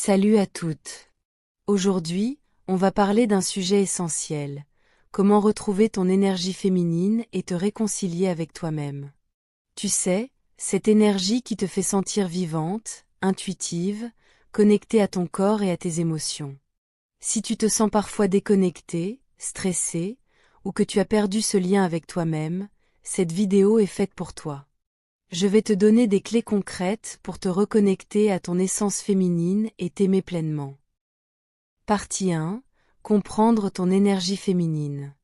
Salut à toutes. Aujourd'hui, on va parler d'un sujet essentiel. Comment retrouver ton énergie féminine et te réconcilier avec toi-même. Tu sais, cette énergie qui te fait sentir vivante, intuitive, connectée à ton corps et à tes émotions. Si tu te sens parfois déconnectée, stressée, ou que tu as perdu ce lien avec toi-même, cette vidéo est faite pour toi. Je vais te donner des clés concrètes pour te reconnecter à ton essence féminine et t'aimer pleinement. Partie 1. Comprendre ton énergie féminine.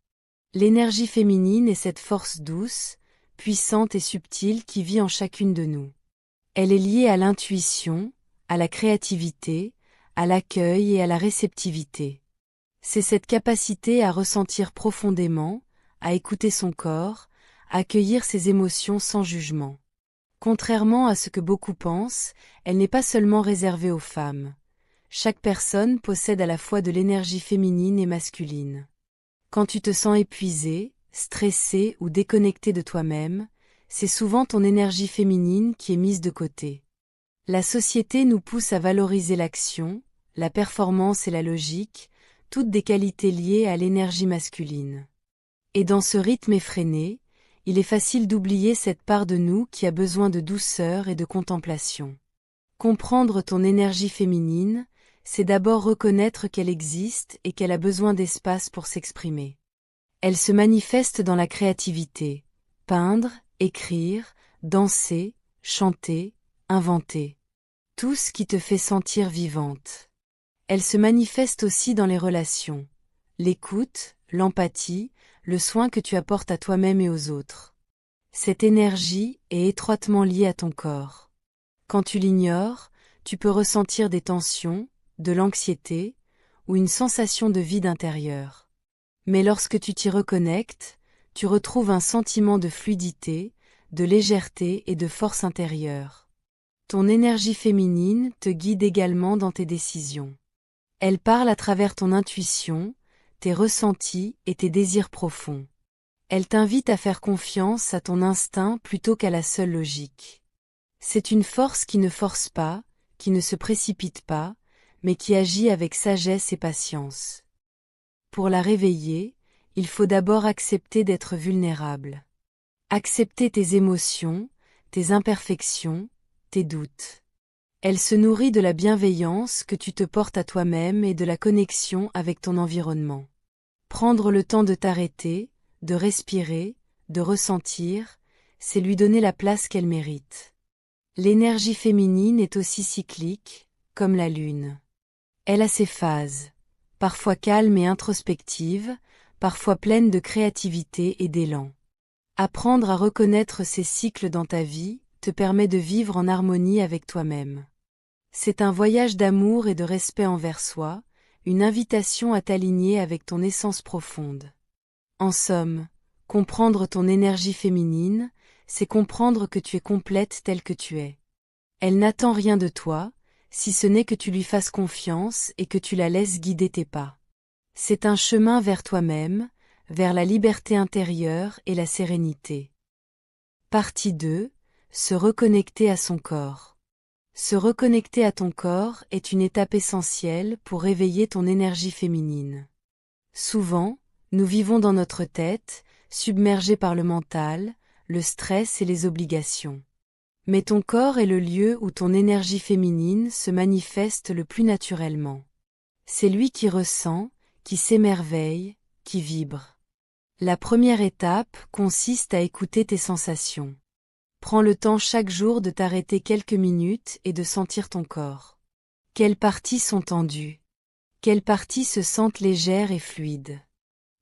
L'énergie féminine est cette force douce, puissante et subtile qui vit en chacune de nous. Elle est liée à l'intuition, à la créativité, à l'accueil et à la réceptivité. C'est cette capacité à ressentir profondément, à écouter son corps, à accueillir ses émotions sans jugement. Contrairement à ce que beaucoup pensent, elle n'est pas seulement réservée aux femmes. Chaque personne possède à la fois de l'énergie féminine et masculine. Quand tu te sens épuisé, stressé ou déconnecté de toi-même, c'est souvent ton énergie féminine qui est mise de côté. La société nous pousse à valoriser l'action, la performance et la logique, toutes des qualités liées à l'énergie masculine. Et dans ce rythme effréné, il est facile d'oublier cette part de nous qui a besoin de douceur et de contemplation. Comprendre ton énergie féminine, c'est d'abord reconnaître qu'elle existe et qu'elle a besoin d'espace pour s'exprimer. Elle se manifeste dans la créativité, peindre, écrire, danser, chanter, inventer. Tout ce qui te fait sentir vivante. Elle se manifeste aussi dans les relations, l'écoute, l'empathie, le soin que tu apportes à toi-même et aux autres. Cette énergie est étroitement liée à ton corps. Quand tu l'ignores, tu peux ressentir des tensions, de l'anxiété, ou une sensation de vide intérieur. Mais lorsque tu t'y reconnectes, tu retrouves un sentiment de fluidité, de légèreté et de force intérieure. Ton énergie féminine te guide également dans tes décisions. Elle parle à travers ton intuition, tes ressentis et tes désirs profonds. Elle t'invite à faire confiance à ton instinct plutôt qu'à la seule logique. C'est une force qui ne force pas, qui ne se précipite pas, mais qui agit avec sagesse et patience. Pour la réveiller, il faut d'abord accepter d'être vulnérable. Accepter tes émotions, tes imperfections, tes doutes. Elle se nourrit de la bienveillance que tu te portes à toi-même et de la connexion avec ton environnement. Prendre le temps de t'arrêter, de respirer, de ressentir, c'est lui donner la place qu'elle mérite. L'énergie féminine est aussi cyclique, comme la lune. Elle a ses phases, parfois calme et introspective, parfois pleine de créativité et d'élan. Apprendre à reconnaître ces cycles dans ta vie te permet de vivre en harmonie avec toi-même. C'est un voyage d'amour et de respect envers soi, une invitation à t'aligner avec ton essence profonde. En somme, comprendre ton énergie féminine, c'est comprendre que tu es complète telle que tu es. Elle n'attend rien de toi, si ce n'est que tu lui fasses confiance et que tu la laisses guider tes pas. C'est un chemin vers toi-même, vers la liberté intérieure et la sérénité. Partie 2. Se reconnecter à son corps. Se reconnecter à ton corps est une étape essentielle pour réveiller ton énergie féminine. Souvent, nous vivons dans notre tête, submergés par le mental, le stress et les obligations. Mais ton corps est le lieu où ton énergie féminine se manifeste le plus naturellement. C'est lui qui ressent, qui s'émerveille, qui vibre. La première étape consiste à écouter tes sensations. Prends le temps chaque jour de t'arrêter quelques minutes et de sentir ton corps. Quelles parties sont tendues? Quelles parties se sentent légères et fluides?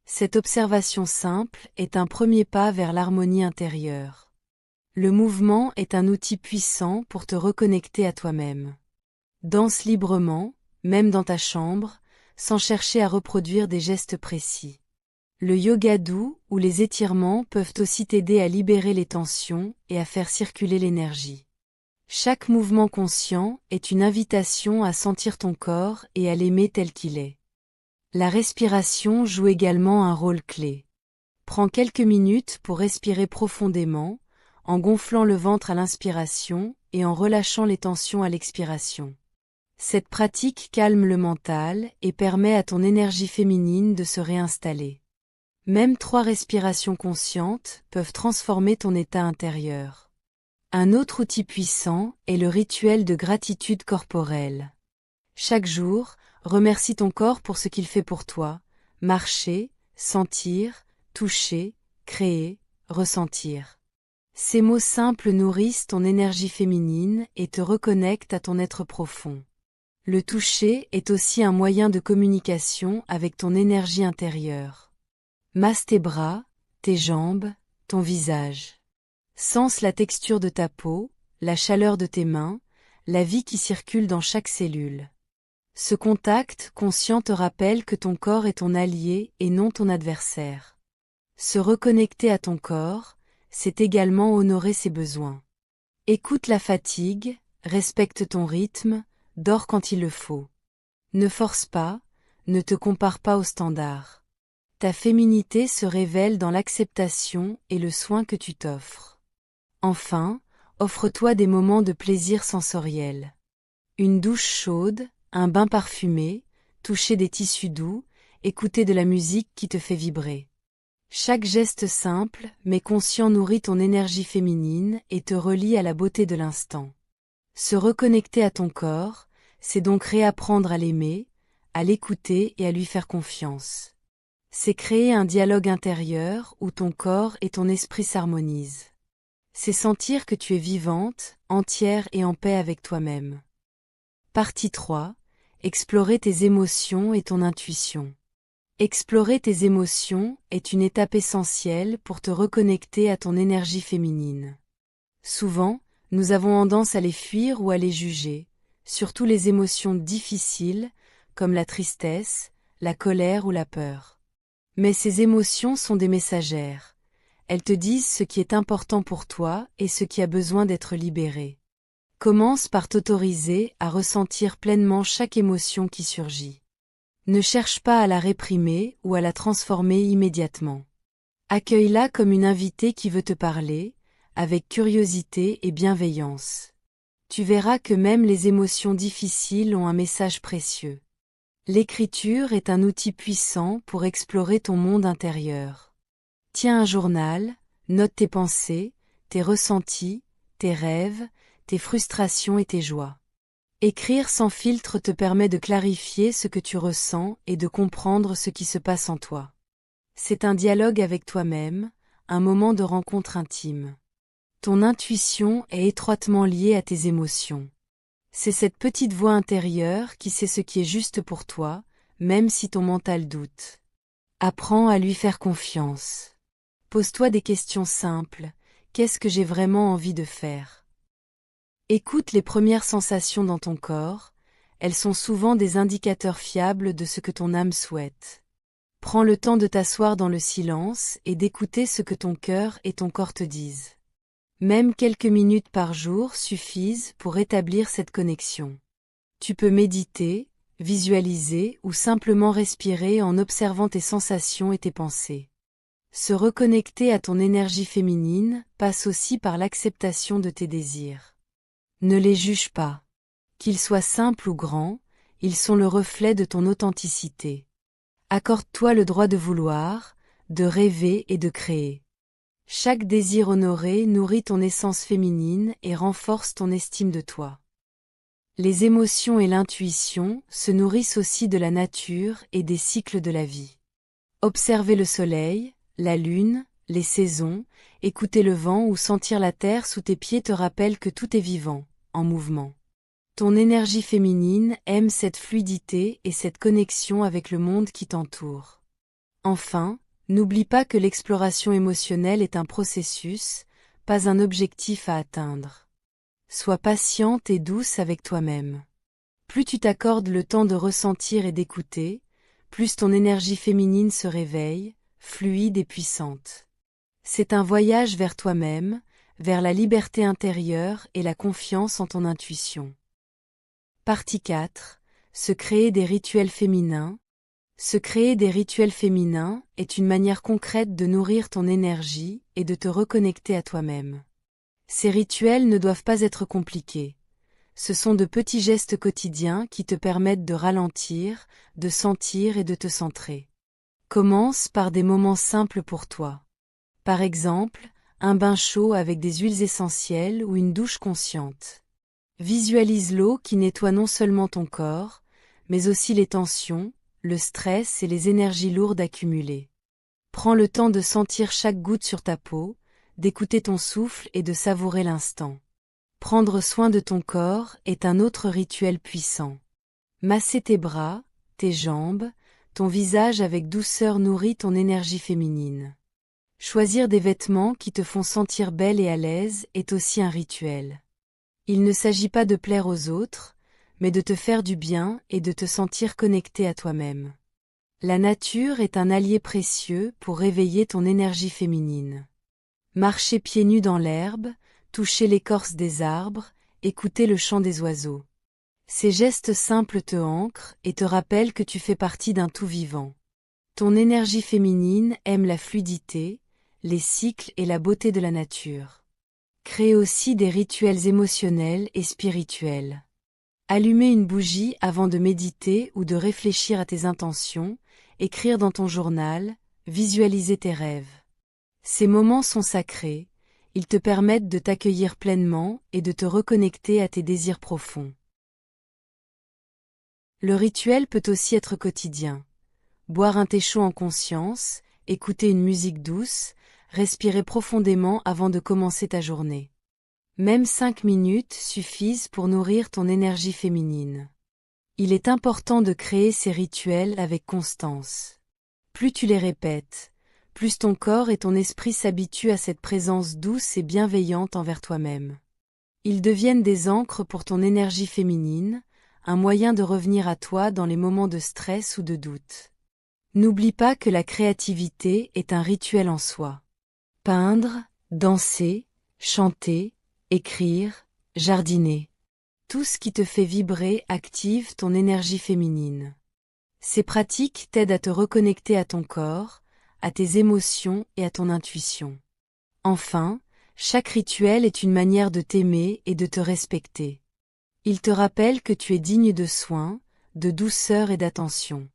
Cette observation simple est un premier pas vers l'harmonie intérieure. Le mouvement est un outil puissant pour te reconnecter à toi-même. Danse librement, même dans ta chambre, sans chercher à reproduire des gestes précis. Le yoga doux ou les étirements peuvent aussi t'aider à libérer les tensions et à faire circuler l'énergie. Chaque mouvement conscient est une invitation à sentir ton corps et à l'aimer tel qu'il est. La respiration joue également un rôle clé. Prends quelques minutes pour respirer profondément, en gonflant le ventre à l'inspiration et en relâchant les tensions à l'expiration. Cette pratique calme le mental et permet à ton énergie féminine de se réinstaller. Même 3 respirations conscientes peuvent transformer ton état intérieur. Un autre outil puissant est le rituel de gratitude corporelle. Chaque jour, remercie ton corps pour ce qu'il fait pour toi. Marcher, sentir, toucher, créer, ressentir. Ces mots simples nourrissent ton énergie féminine et te reconnectent à ton être profond. Le toucher est aussi un moyen de communication avec ton énergie intérieure. Masse tes bras, tes jambes, ton visage. Sens la texture de ta peau, la chaleur de tes mains, la vie qui circule dans chaque cellule. Ce contact conscient te rappelle que ton corps est ton allié et non ton adversaire. Se reconnecter à ton corps, c'est également honorer ses besoins. Écoute la fatigue, respecte ton rythme, dors quand il le faut. Ne force pas, ne te compare pas aux standards. Ta féminité se révèle dans l'acceptation et le soin que tu t'offres. Enfin, offre-toi des moments de plaisir sensoriel. Une douche chaude, un bain parfumé, toucher des tissus doux, écouter de la musique qui te fait vibrer. Chaque geste simple, mais conscient nourrit ton énergie féminine et te relie à la beauté de l'instant. Se reconnecter à ton corps, c'est donc réapprendre à l'aimer, à l'écouter et à lui faire confiance. C'est créer un dialogue intérieur où ton corps et ton esprit s'harmonisent. C'est sentir que tu es vivante, entière et en paix avec toi-même. Partie 3. Explorer tes émotions et ton intuition. Explorer tes émotions est une étape essentielle pour te reconnecter à ton énergie féminine. Souvent, nous avons tendance à les fuir ou à les juger, surtout les émotions difficiles, comme la tristesse, la colère ou la peur. Mais ces émotions sont des messagères. Elles te disent ce qui est important pour toi et ce qui a besoin d'être libéré. Commence par t'autoriser à ressentir pleinement chaque émotion qui surgit. Ne cherche pas à la réprimer ou à la transformer immédiatement. Accueille-la comme une invitée qui veut te parler, avec curiosité et bienveillance. Tu verras que même les émotions difficiles ont un message précieux. L'écriture est un outil puissant pour explorer ton monde intérieur. Tiens un journal, note tes pensées, tes ressentis, tes rêves, tes frustrations et tes joies. Écrire sans filtre te permet de clarifier ce que tu ressens et de comprendre ce qui se passe en toi. C'est un dialogue avec toi-même, un moment de rencontre intime. Ton intuition est étroitement liée à tes émotions. C'est cette petite voix intérieure qui sait ce qui est juste pour toi, même si ton mental doute. Apprends à lui faire confiance. Pose-toi des questions simples. Qu'est-ce que j'ai vraiment envie de faire? Écoute les premières sensations dans ton corps. Elles sont souvent des indicateurs fiables de ce que ton âme souhaite. Prends le temps de t'asseoir dans le silence et d'écouter ce que ton cœur et ton corps te disent. Même quelques minutes par jour suffisent pour établir cette connexion. Tu peux méditer, visualiser ou simplement respirer en observant tes sensations et tes pensées. Se reconnecter à ton énergie féminine passe aussi par l'acceptation de tes désirs. Ne les juge pas. Qu'ils soient simples ou grands, ils sont le reflet de ton authenticité. Accorde-toi le droit de vouloir, de rêver et de créer. Chaque désir honoré nourrit ton essence féminine et renforce ton estime de toi. Les émotions et l'intuition se nourrissent aussi de la nature et des cycles de la vie. Observer le soleil, la lune, les saisons, écouter le vent ou sentir la terre sous tes pieds te rappelle que tout est vivant, en mouvement. Ton énergie féminine aime cette fluidité et cette connexion avec le monde qui t'entoure. Enfin, n'oublie pas que l'exploration émotionnelle est un processus, pas un objectif à atteindre. Sois patiente et douce avec toi-même. Plus tu t'accordes le temps de ressentir et d'écouter, plus ton énergie féminine se réveille, fluide et puissante. C'est un voyage vers toi-même, vers la liberté intérieure et la confiance en ton intuition. Partie 4. Se créer des rituels féminins. Se créer des rituels féminins est une manière concrète de nourrir ton énergie et de te reconnecter à toi-même. Ces rituels ne doivent pas être compliqués. ce sont de petits gestes quotidiens qui te permettent de ralentir, de sentir et de te centrer. Commence par des moments simples pour toi. Par exemple, un bain chaud avec des huiles essentielles ou une douche consciente. Visualise l'eau qui nettoie non seulement ton corps, mais aussi les tensions, le stress et les énergies lourdes accumulées. Prends le temps de sentir chaque goutte sur ta peau, d'écouter ton souffle et de savourer l'instant. Prendre soin de ton corps est un autre rituel puissant. Masser tes bras, tes jambes, ton visage avec douceur nourrit ton énergie féminine. Choisir des vêtements qui te font sentir belle et à l'aise est aussi un rituel. Il ne s'agit pas de plaire aux autres, mais de te faire du bien et de te sentir connecté à toi-même. La nature est un allié précieux pour réveiller ton énergie féminine. Marcher pieds nus dans l'herbe, toucher l'écorce des arbres, écouter le chant des oiseaux. Ces gestes simples te ancrent et te rappellent que tu fais partie d'un tout vivant. Ton énergie féminine aime la fluidité, les cycles et la beauté de la nature. Crée aussi des rituels émotionnels et spirituels. Allumer une bougie avant de méditer ou de réfléchir à tes intentions, écrire dans ton journal, visualiser tes rêves. Ces moments sont sacrés, ils te permettent de t'accueillir pleinement et de te reconnecter à tes désirs profonds. Le rituel peut aussi être quotidien. Boire un thé chaud en conscience, écouter une musique douce, respirer profondément avant de commencer ta journée. Même 5 minutes suffisent pour nourrir ton énergie féminine. Il est important de créer ces rituels avec constance. Plus tu les répètes, plus ton corps et ton esprit s'habituent à cette présence douce et bienveillante envers toi-même. Ils deviennent des ancres pour ton énergie féminine, un moyen de revenir à toi dans les moments de stress ou de doute. N'oublie pas que la créativité est un rituel en soi. Peindre, danser, chanter, écrire, jardiner. Tout ce qui te fait vibrer active ton énergie féminine. Ces pratiques t'aident à te reconnecter à ton corps, à tes émotions et à ton intuition. Enfin, chaque rituel est une manière de t'aimer et de te respecter. Il te rappelle que tu es digne de soins, de douceur et d'attention.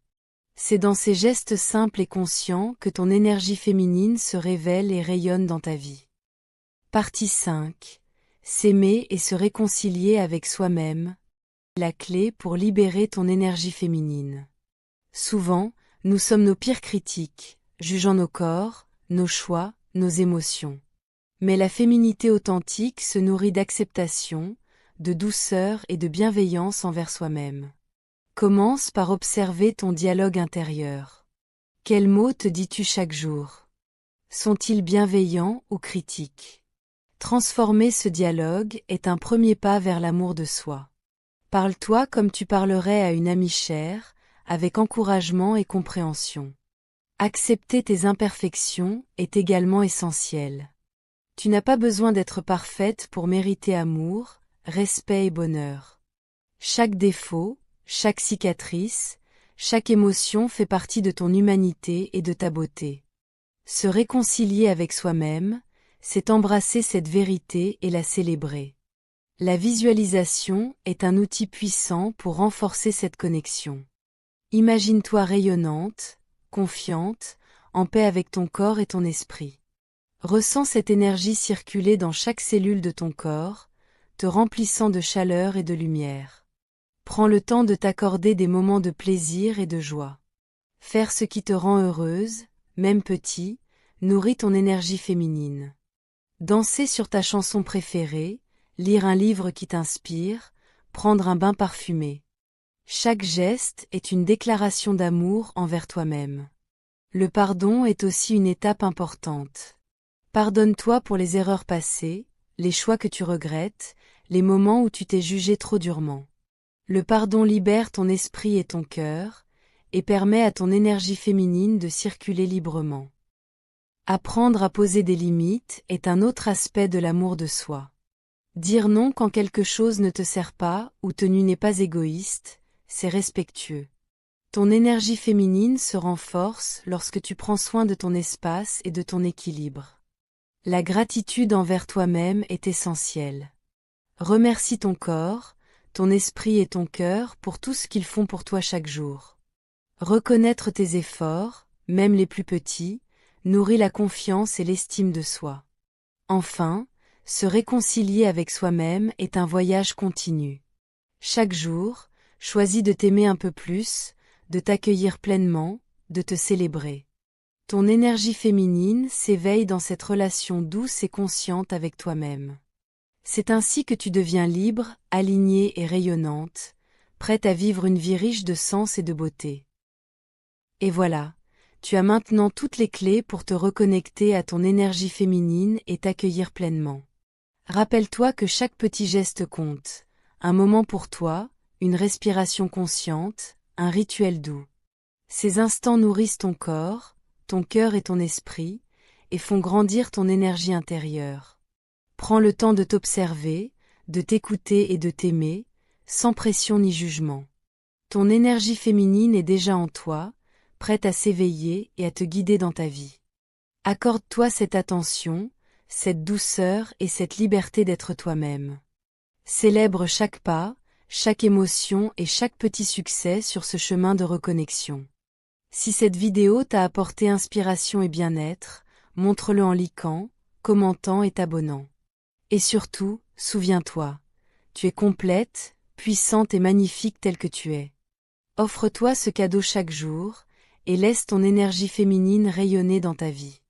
C'est dans ces gestes simples et conscients que ton énergie féminine se révèle et rayonne dans ta vie. Partie 5. S'aimer et se réconcilier avec soi-même. La clé pour libérer ton énergie féminine. Souvent, nous sommes nos pires critiques, jugeant nos corps, nos choix, nos émotions. Mais la féminité authentique se nourrit d'acceptation, de douceur et de bienveillance envers soi-même. Commence par observer ton dialogue intérieur. Quels mots te dis-tu chaque jour? Sont-ils bienveillants ou critiques? Transformer ce dialogue est un premier pas vers l'amour de soi. Parle-toi comme tu parlerais à une amie chère, avec encouragement et compréhension. Accepter tes imperfections est également essentiel. Tu n'as pas besoin d'être parfaite pour mériter amour, respect et bonheur. Chaque défaut, chaque cicatrice, chaque émotion fait partie de ton humanité et de ta beauté. Se réconcilier avec soi-même, c'est embrasser cette vérité et la célébrer. La visualisation est un outil puissant pour renforcer cette connexion. Imagine-toi rayonnante, confiante, en paix avec ton corps et ton esprit. Ressens cette énergie circuler dans chaque cellule de ton corps, te remplissant de chaleur et de lumière. Prends le temps de t'accorder des moments de plaisir et de joie. Faire ce qui te rend heureuse, même petit, nourrit ton énergie féminine. Danser sur ta chanson préférée, lire un livre qui t'inspire, prendre un bain parfumé. Chaque geste est une déclaration d'amour envers toi-même. Le pardon est aussi une étape importante. Pardonne-toi pour les erreurs passées, les choix que tu regrettes, les moments où tu t'es jugé trop durement. Le pardon libère ton esprit et ton cœur, et permet à ton énergie féminine de circuler librement. Apprendre à poser des limites est un autre aspect de l'amour de soi. Dire non quand quelque chose ne te sert pas ou tenue n'est pas égoïste, c'est respectueux. Ton énergie féminine se renforce lorsque tu prends soin de ton espace et de ton équilibre. La gratitude envers toi-même est essentielle. Remercie ton corps, ton esprit et ton cœur pour tout ce qu'ils font pour toi chaque jour. Reconnaître tes efforts, même les plus petits, nourrit la confiance et l'estime de soi. Enfin, se réconcilier avec soi-même est un voyage continu. Chaque jour, choisis de t'aimer un peu plus, de t'accueillir pleinement, de te célébrer. Ton énergie féminine s'éveille dans cette relation douce et consciente avec toi-même. C'est ainsi que tu deviens libre, alignée et rayonnante, prête à vivre une vie riche de sens et de beauté. Et voilà, tu as maintenant toutes les clés pour te reconnecter à ton énergie féminine et t'accueillir pleinement. Rappelle-toi que chaque petit geste compte, un moment pour toi, une respiration consciente, un rituel doux. Ces instants nourrissent ton corps, ton cœur et ton esprit, et font grandir ton énergie intérieure. Prends le temps de t'observer, de t'écouter et de t'aimer, sans pression ni jugement. Ton énergie féminine est déjà en toi, prête à s'éveiller et à te guider dans ta vie. Accorde-toi cette attention, cette douceur et cette liberté d'être toi-même. Célèbre chaque pas, chaque émotion et chaque petit succès sur ce chemin de reconnexion. Si cette vidéo t'a apporté inspiration et bien-être, montre-le en likant, commentant et t'abonnant. Et surtout, souviens-toi, tu es complète, puissante et magnifique telle que tu es. Offre-toi ce cadeau chaque jour, et laisse ton énergie féminine rayonner dans ta vie.